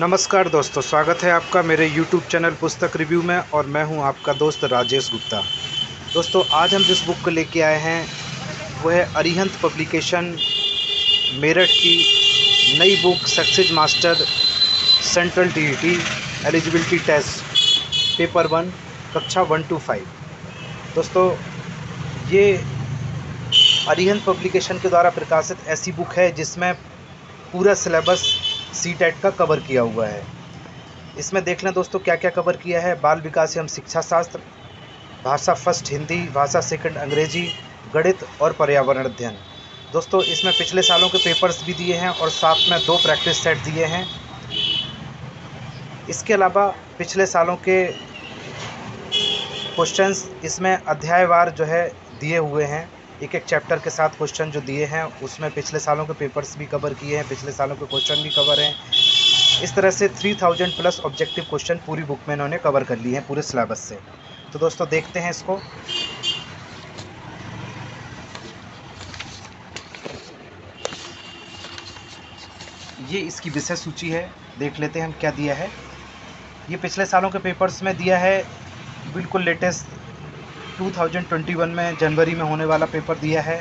नमस्कार दोस्तों, स्वागत है आपका मेरे YouTube चैनल पुस्तक रिव्यू में। और मैं हूं आपका दोस्त राजेश गुप्ता। दोस्तों, आज हम जिस बुक को लेके आए हैं वो है अरिहंत पब्लिकेशन मेरठ की नई book success master central TET eligibility test paper 1 कक्षा 1 to 5। दोस्तों, ये अरिहंत पब्लिकेशन के द्वारा प्रकाशित ऐसी बुक है जिसमें पूरा सिलेबस सीटेट का कवर किया हुआ है। इसमें देख लें दोस्तों क्या क्या कवर किया है। बाल विकास एवं शिक्षा शास्त्र, भाषा फर्स्ट हिंदी, भाषा सेकंड अंग्रेजी, गणित और पर्यावरण अध्ययन। दोस्तों, इसमें पिछले सालों के पेपर्स भी दिए हैं और साथ में 2 प्रैक्टिस सेट दिए हैं। इसके अलावा पिछले सालों के क्वेश्चंस इसमें अध्यायवार जो है दिए हुए हैं। एक एक चैप्टर के साथ क्वेश्चन जो दिए हैं उसमें पिछले सालों के पेपर्स भी कवर किए हैं, पिछले सालों के क्वेश्चन भी कवर हैं। इस तरह से 3000 प्लस ऑब्जेक्टिव क्वेश्चन पूरी बुक में इन्होंने कवर कर लिए हैं पूरे सिलेबस से। तो दोस्तों देखते हैं इसको। ये इसकी विषय सूची है, देख लेते हैं हम क्या दिया है। ये पिछले सालों के पेपर्स में दिया है, बिल्कुल लेटेस्ट 2021 में जनवरी में होने वाला पेपर दिया है।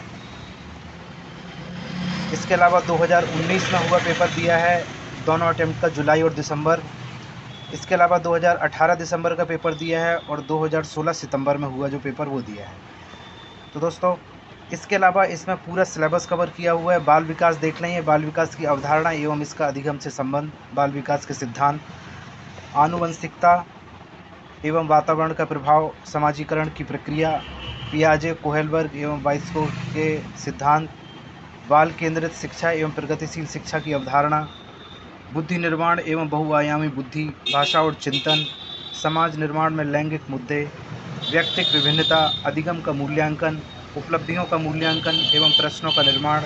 इसके अलावा 2019 में हुआ पेपर दिया है, दोनों अटेम्प्ट का जुलाई और दिसंबर। इसके अलावा 2018 दिसंबर का पेपर दिया है और 2016 सितंबर में हुआ जो पेपर वो दिया है। तो दोस्तों, इसके अलावा इसमें पूरा सिलेबस कवर किया हुआ है। बाल विकास देख लेंगे, बाल विकास की अवधारणा एवं इसका अधिगम से संबंध, बाल विकास के सिद्धांत, आनुवंशिकता एवं वातावरण का प्रभाव, समाजीकरण की प्रक्रिया, पियाजे, कोहेलबर्ग एवं वाइस्को के सिद्धांत, बाल केंद्रित शिक्षा एवं प्रगतिशील शिक्षा की अवधारणा, बुद्धि निर्माण एवं बहुआयामी बुद्धि, भाषा और चिंतन, समाज निर्माण में लैंगिक मुद्दे, व्यक्तिक विभिन्नता, अधिगम का मूल्यांकन, उपलब्धियों का मूल्यांकन एवं प्रश्नों का निर्माण,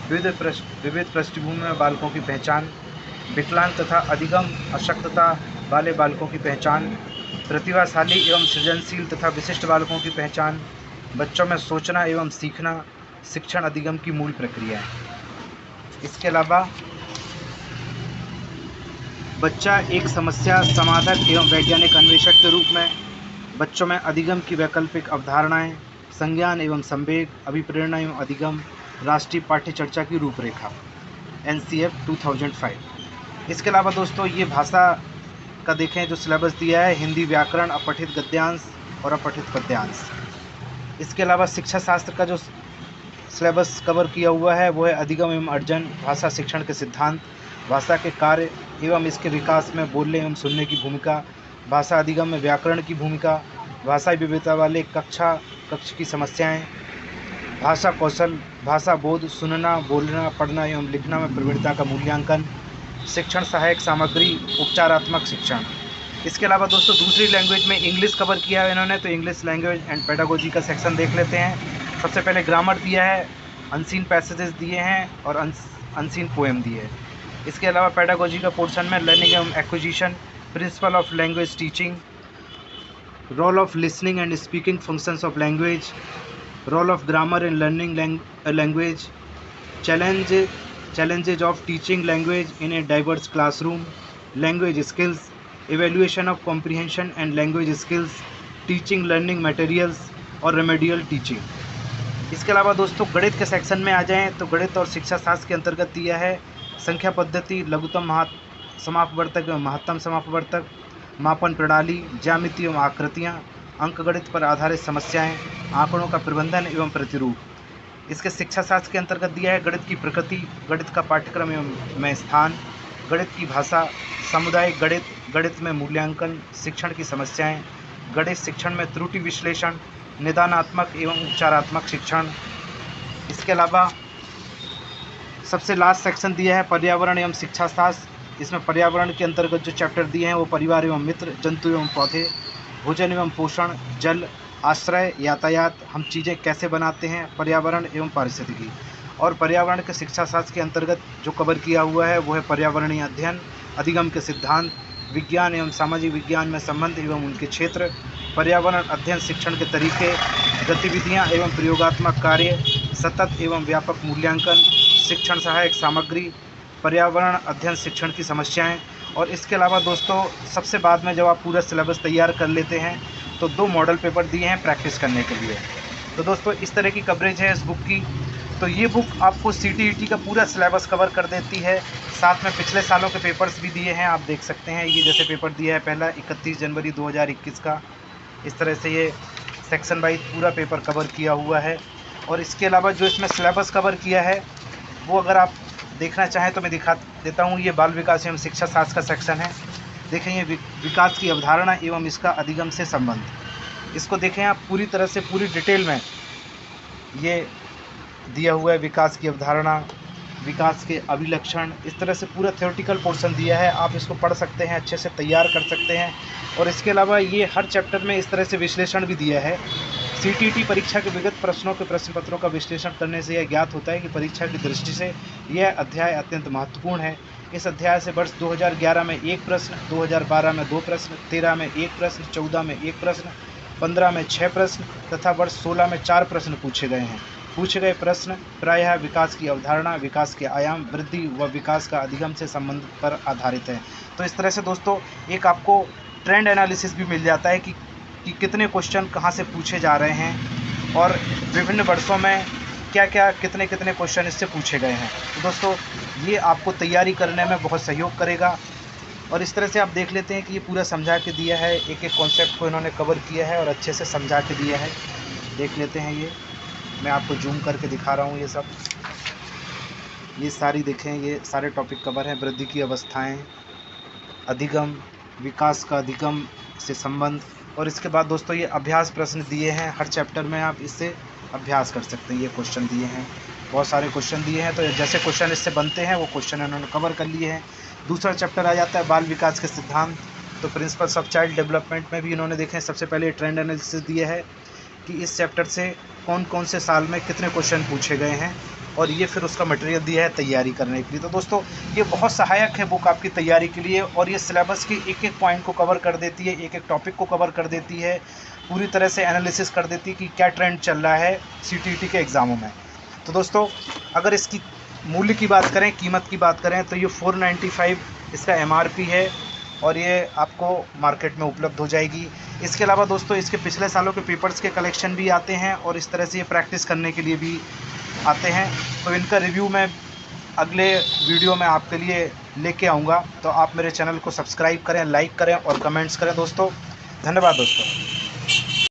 विविध पृष्ठभूमि में बालकों की पहचान, विकलांग तथा अधिगम अशक्तता वाले बालकों की पहचान, प्रतिभाशाली एवं सृजनशील तथा विशिष्ट बालकों की पहचान, बच्चों में सोचना एवं सीखना, शिक्षण अधिगम की मूल प्रक्रिया। इसके अलावा बच्चा एक समस्या समाधान एवं वैज्ञानिक अन्वेषक के रूप में, बच्चों में अधिगम की वैकल्पिक अवधारणाएं, संज्ञान एवं संवेग, अभिप्रेरणा एवं अधिगम, राष्ट्रीय पाठ्य चर्चा की रूपरेखा NCF 2005। इसके अलावा दोस्तों, ये भाषा का देखें जो सिलेबस दिया है, हिंदी व्याकरण, अपठित गद्यांश और अपठित पद्यांश। इसके अलावा शिक्षा शास्त्र का जो सिलेबस कवर किया हुआ है वो है अधिगम एवं अर्जन, भाषा शिक्षण के सिद्धांत, भाषा के कार्य एवं इसके विकास में बोलने एवं सुनने की भूमिका, भाषा अधिगम में व्याकरण की भूमिका, भाषा विविधता वाले कक्ष की समस्याएं, भाषा कौशल, भाषा बोध, सुनना, बोलना, पढ़ना एवं लिखना में प्रवृत्ता का मूल्यांकन, शिक्षण सहायक सामग्री, उपचारात्मक शिक्षण। इसके अलावा दोस्तों दूसरी लैंग्वेज में इंग्लिश कवर किया है इन्होंने, तो इंग्लिश लैंग्वेज एंड पेडागोजी का सेक्शन देख लेते हैं। सबसे पहले ग्रामर दिया है, अनसीन पैसेजेस दिए हैं और अनसीन पोएम दिए है। इसके अलावा पेडागोजी का पोर्शन में लर्निंग एवं acquisition, principle of language teaching, role of listening and speaking functions of language, role of grammar in learning language, challenges of teaching language in a diverse classroom, language skills, evaluation of comprehension and language skills, teaching learning materials और remedial teaching। इसके अलावा दोस्तों गणित के section में आ जाएं तो गणित और शिक्षा शास्त्र के अंतर्गत दिया है संख्या पद्धति, लघुत्तम समापवर्तक एवं महत्तम समापवर्तक, मापन प्रणाली, ज्यामिति एवं आकृतियाँ, अंकगणित पर आधारित समस्याएं, आंकड़ों का प्रबंधन एवं प्रतिरूप। इसके शिक्षा शास्त्र के अंतर्गत दिया है गणित की प्रकृति, गणित का पाठ्यक्रम एवं में स्थान, गणित की भाषा, सामुदायिक गणित, गणित में मूल्यांकन, शिक्षण की समस्याएं, गणित शिक्षण में त्रुटि विश्लेषण, निदानात्मक एवं उपचारात्मक शिक्षण। इसके अलावा सबसे लास्ट सेक्शन दिया है पर्यावरण एवं शिक्षा शास्त्र। इसमें पर्यावरण के अंतर्गत जो चैप्टर दिए हैं वो परिवार एवं मित्र, जंतु एवं पौधे, भोजन एवं पोषण, जल, आश्रय, यातायात, हम चीज़ें कैसे बनाते हैं, पर्यावरण एवं पारिस्थितिकी। और पर्यावरण के शिक्षा शास्त्र के अंतर्गत जो कवर किया हुआ है वो है पर्यावरणीय अध्ययन, अधिगम के सिद्धांत, विज्ञान एवं सामाजिक विज्ञान में संबंध एवं उनके क्षेत्र, पर्यावरण अध्ययन शिक्षण के तरीके, गतिविधियाँ एवं प्रयोगात्मक कार्य, सतत एवं व्यापक मूल्यांकन, शिक्षण सहायक सामग्री, पर्यावरण अध्ययन शिक्षण की समस्याएं और इसके अलावा दोस्तों सबसे बाद में जब आप पूरा सिलेबस तैयार कर लेते हैं तो 2 मॉडल पेपर दिए हैं प्रैक्टिस करने के लिए। तो दोस्तों इस तरह की कवरेज है इस बुक की। तो ये बुक आपको CTET का पूरा सिलेबस कवर कर देती है, साथ में पिछले सालों के पेपर्स भी दिए हैं। आप देख सकते हैं ये जैसे पेपर दिया है पहला 31 जनवरी 2021 का, इस तरह से ये सेक्शन वाइज पूरा पेपर कवर किया हुआ है। और इसके अलावा जो इसमें सिलेबस कवर किया है वो अगर आप देखना चाहें तो मैं दिखा देता हूँ। ये बाल विकास एवं शिक्षा शास्त्र का सेक्शन है। देखें ये विकास की अवधारणा एवं इसका अधिगम से संबंध, इसको देखें आप पूरी तरह से पूरी डिटेल में ये दिया हुआ है। विकास की अवधारणा, विकास के अभिलक्षण, इस तरह से पूरा थ्योरेटिकल पोर्शन दिया है। आप इसको पढ़ सकते हैं, अच्छे से तैयार कर सकते हैं। और इसके अलावा ये हर चैप्टर में इस तरह से विश्लेषण भी दिया है। CTET परीक्षा के विगत प्रश्नों के प्रश्न पत्रों का विश्लेषण करने से यह ज्ञात होता है कि परीक्षा की दृष्टि से यह अध्याय अत्यंत महत्वपूर्ण है। इस अध्याय से वर्ष 2011 में 1 प्रश्न, 2012 में 2 प्रश्न, 13 में 1 प्रश्न, 14 में 1 प्रश्न, 15 में 6 प्रश्न तथा वर्ष 16 में 4 प्रश्न पूछे गए हैं। पूछे गए प्रश्न प्रायः विकास की अवधारणा, विकास के आयाम, वृद्धि व विकास का अधिगम से संबंध पर आधारित है। तो इस तरह से दोस्तों एक आपको ट्रेंड एनालिसिस भी मिल जाता है कि कितने क्वेश्चन कहाँ से पूछे जा रहे हैं और विभिन्न वर्षों में क्या क्या कितने कितने क्वेश्चन इससे पूछे गए हैं। तो दोस्तों ये आपको तैयारी करने में बहुत सहयोग करेगा। और इस तरह से आप देख लेते हैं कि ये पूरा समझा के दिया है, एक एक कॉन्सेप्ट को इन्होंने कवर किया है और अच्छे से समझा के दिया है। देख लेते हैं, ये मैं आपको जूम करके दिखा रहा हूँ। ये सब ये सारी देखें, ये सारे टॉपिक कवर हैं। वृद्धि की अवस्थाएं, अधिगम, विकास का अधिगम से संबंध। और इसके बाद दोस्तों ये अभ्यास प्रश्न दिए हैं हर चैप्टर में, आप इससे अभ्यास कर सकते हैं। ये क्वेश्चन दिए हैं, बहुत सारे क्वेश्चन दिए हैं। तो जैसे क्वेश्चन इससे बनते हैं वो क्वेश्चन इन्होंने कवर कर लिए हैं। दूसरा चैप्टर आ जाता है बाल विकास के सिद्धांत। तो प्रिंसिपल्स ऑफ चाइल्ड डेवलपमेंट में भी इन्होंने देखें सबसे पहले ट्रेंड एनालिसिस दिया है कि इस चैप्टर से कौन कौन से साल में कितने क्वेश्चन पूछे गए हैं, और ये फिर उसका मटेरियल दिया है तैयारी करने के लिए। तो दोस्तों ये बहुत सहायक है बुक आपकी तैयारी के लिए, और ये सिलेबस के एक एक पॉइंट को कवर कर देती है, एक एक टॉपिक को कवर कर देती है, पूरी तरह से एनालिसिस कर देती है कि क्या ट्रेंड चल रहा है CTET के एग्ज़ामों में। तो दोस्तों अगर इसकी मूल्य की बात करें, कीमत की बात करें, तो ये 495 इसका MRP है और ये आपको मार्केट में उपलब्ध हो जाएगी। इसके अलावा दोस्तों इसके पिछले सालों के पेपर्स के कलेक्शन भी आते हैं और इस तरह से ये प्रैक्टिस करने के लिए भी आते हैं। तो इनका रिव्यू मैं अगले वीडियो में आपके लिए लेके आऊँगा। तो आप मेरे चैनल को सब्सक्राइब करें, लाइक करें और कमेंट्स करें दोस्तों। धन्यवाद दोस्तों।